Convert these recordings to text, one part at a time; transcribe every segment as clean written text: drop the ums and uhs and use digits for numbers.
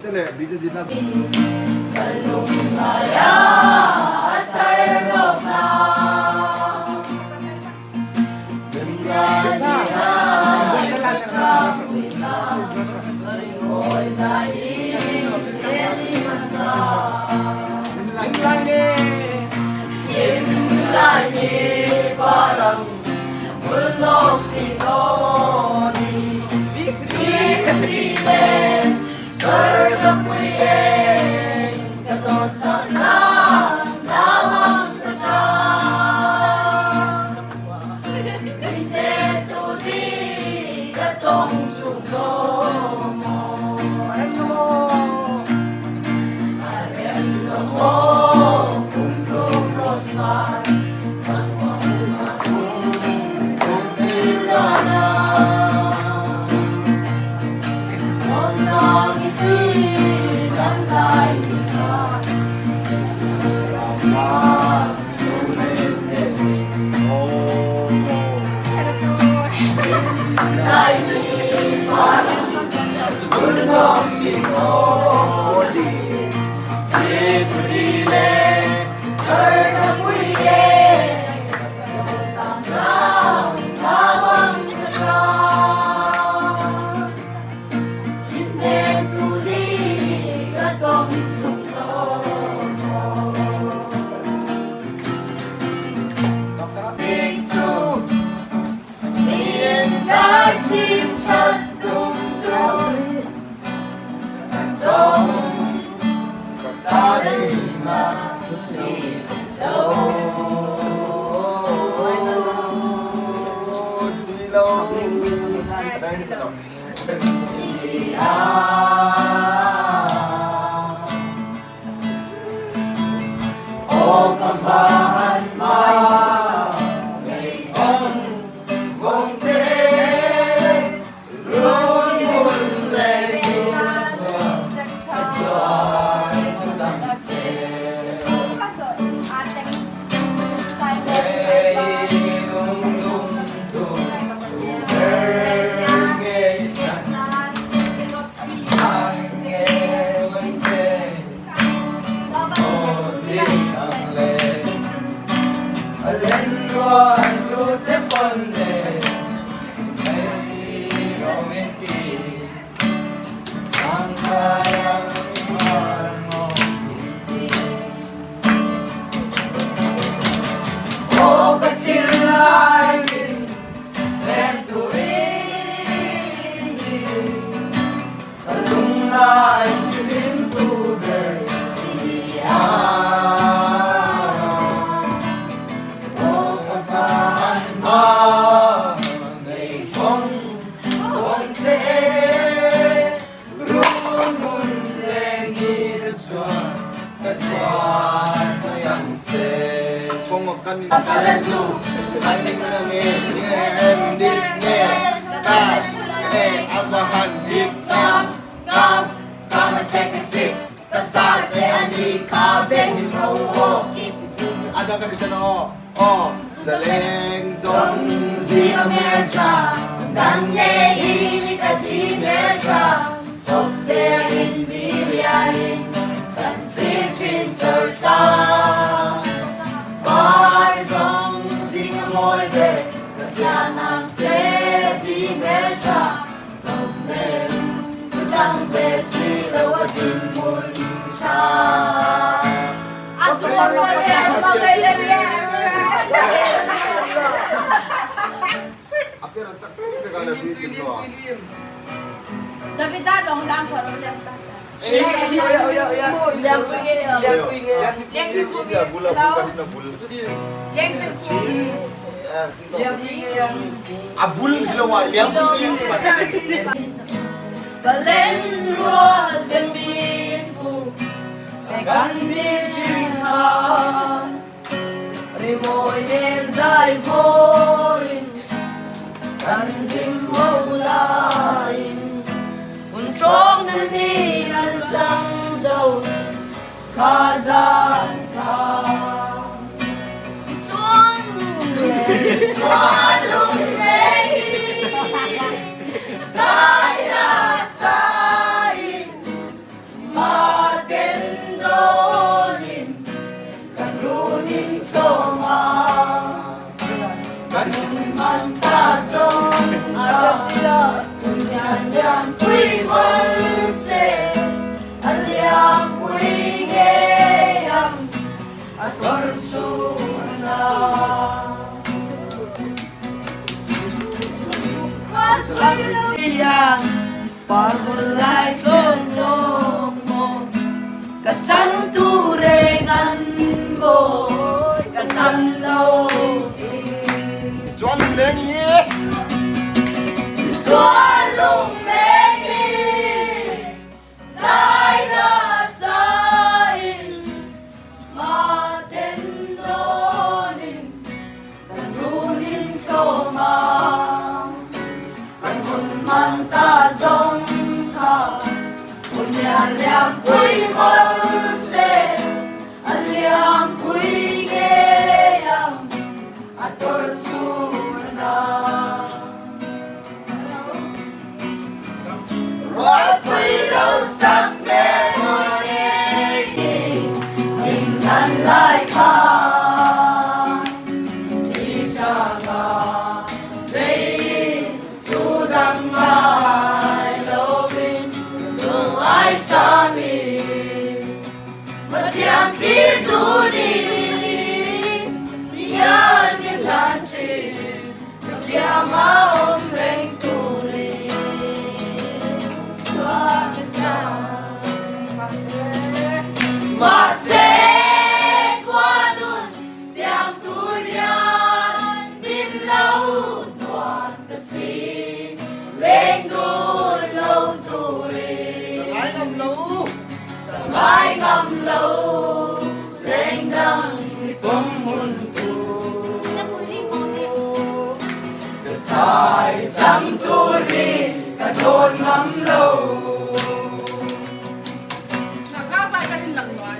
Internet, video din natin. Kalumaya at tarlok na Gandadihan at kapit na Marimoy dahil keliman na Himlani parang bulok sinoni Himlilen Serta puyen katot sana nawang kata Hindi tuli katong sugo mo Arendo mo kung rosmar O kabahan ma May ong te Lungun lagi sa Katuay kulang te Kalasu, asing namin, hindi tas, abahan, hip hop, come and take a sip, the start, ani, kaben, rowo, ada ka dito no, daling dong, zero medra, danne, hini ka di medra, hope hindi riyahin, kan 15 sir. At tumagdagan magkailangan. Pero segala bitin ko. David Dadong lang parang siyang sasa. Abul ginawa, liang puyin. Kalendwa demifu Kandichihan Rimoye zai vorin Kandim maulain Untrong nandinan sang zau Kazan ka Chuan lung lei Saya sain Matendonin Kanunin toma Kanun mantazong Kunyanyan pui walse Alyam pui ngeyam Ator suna Yang pagulay sundong mo Katsan turengan mo Katsan lawin Chuan lengi. Chuan lung lengi Zai na sain Matendonin Kanunin tomang Kanun mantazong ka Kunyaryang pui malse Alyang pui ngeyang Ator tsuna Roy pui lo sak memory Ingnan lai ka Ijaga Day Tudang mai loving Do I sami Matiang kiduni Tiyan min lanchi Tiyan maom reng tuli Mase kwanun Tiang turian Min lau Tuan kasi Lenggun lau turi Ay, namlaw. Mai ngam lau Lengdang ipamuntu Thai sang turi Kadon ngam lau Nakapagaling lang ba?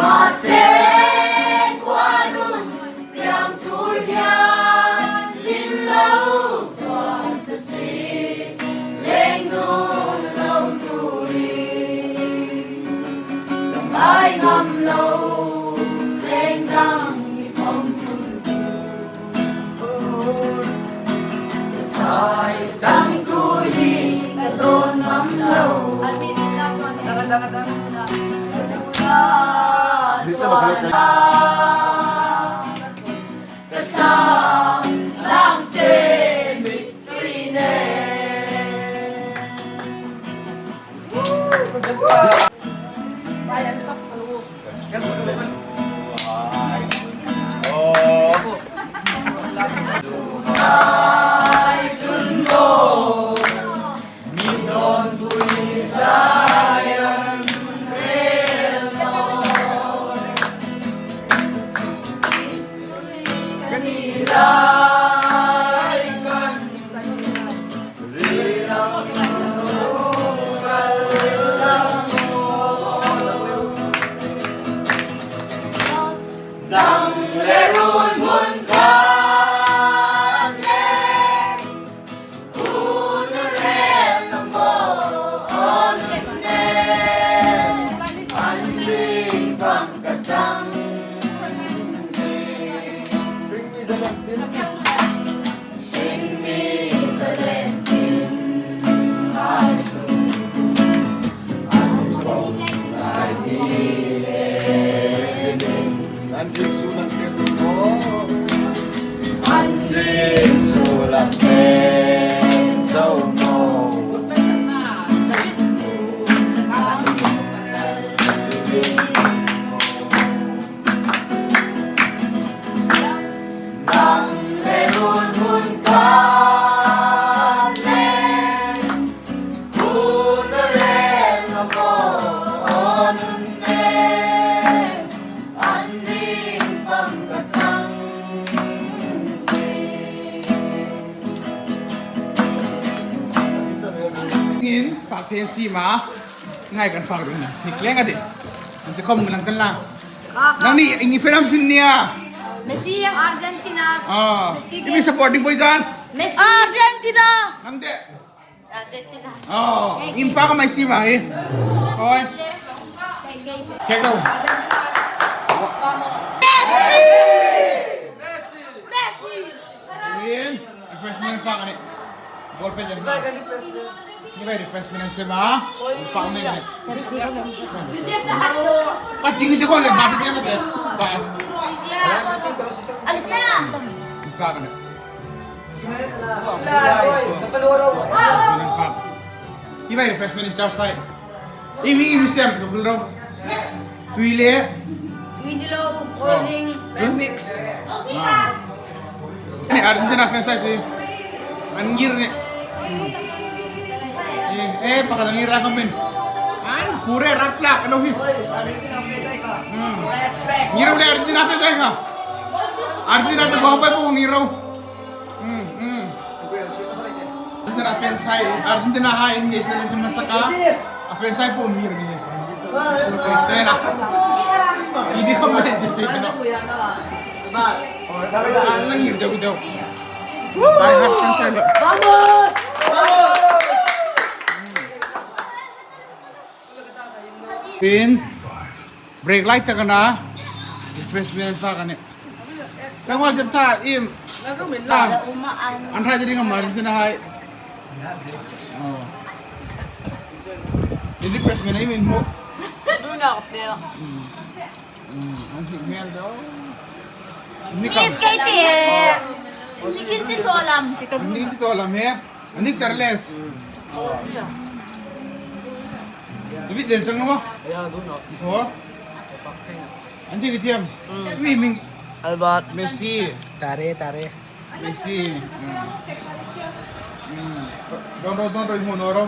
Maseng kwanun tiang turian Bilau tuan kasih Lenggun lau turi Ramai ngam lau Lengdang ipang tuntu Thai sang turi Kadon ngam lau Bisa makinig Katang lang cemik trine Bayan ka paluwag Oh. Ay sunmo Midon pui sayan Kanilaikan Rilang nural lang Insulatin so mo. Nang meron hun ka len, hunaren ako onunen, anding pangkatsang. Inฝากเทซีมาง่ายกันฟังดูนี่แกล้งกันดิมันจะข้อมูลหลังกันล่ะนั่งนี่ไอ้นี่เฟรมซินเนีย Messi yang Argentina. อ่าที่มี supporting voice an Messi. Argentina. นั่นเด็ Argentina. อ๋ออินฟ้าก็ไม่ซีมาเฮ้ยโอ้ยแข่งเรา Messi. Messi. วิน refreshment ฟังกันนี่บอลเป็นยังไงนี่ไป refreshment ใช่ไหมฟังไม่กันนี่ปัจจุบันที่คนเลยมาที่ยังไงแต่ไป Alicia. ฟังกันนี่ Ini baik refreshment in charge saya. Ini siam tu kalau tuile. Twindilo. Holding. Mix. Ini Argentina fans saya sih. Anjir nih. Pakai angin rakam pin. Pure raplak, ano sih? Ngiraw na Argentina fans saya ka. Argentina tu gawin po ngiraw. Argentina fans saya, Argentina hai ini selain cuma saka, fans saya pun ngir ni. Saya nak. Ini kamu ni jadi kena. Ang ngir jauh. Dahil hard fans saya. Vamos. Pin, brake light tak kena, refreshment tak kena. Tengok jam tak im, tak. Ada umaan. Antara jadi ngamar itu nah hai. Ini refreshment ini minum. Doon ako, pero. Anjing mel dah. Ini kam. It's Katie. Hindi kinti to alam. Ini itu alam ya. Ini Charles. Tapi jangan sengah apa? Ya, doon ako. Oh. Anjing ketiam. Wih, Albert. Messi. Tare. Messi. Don't roll, mo noro.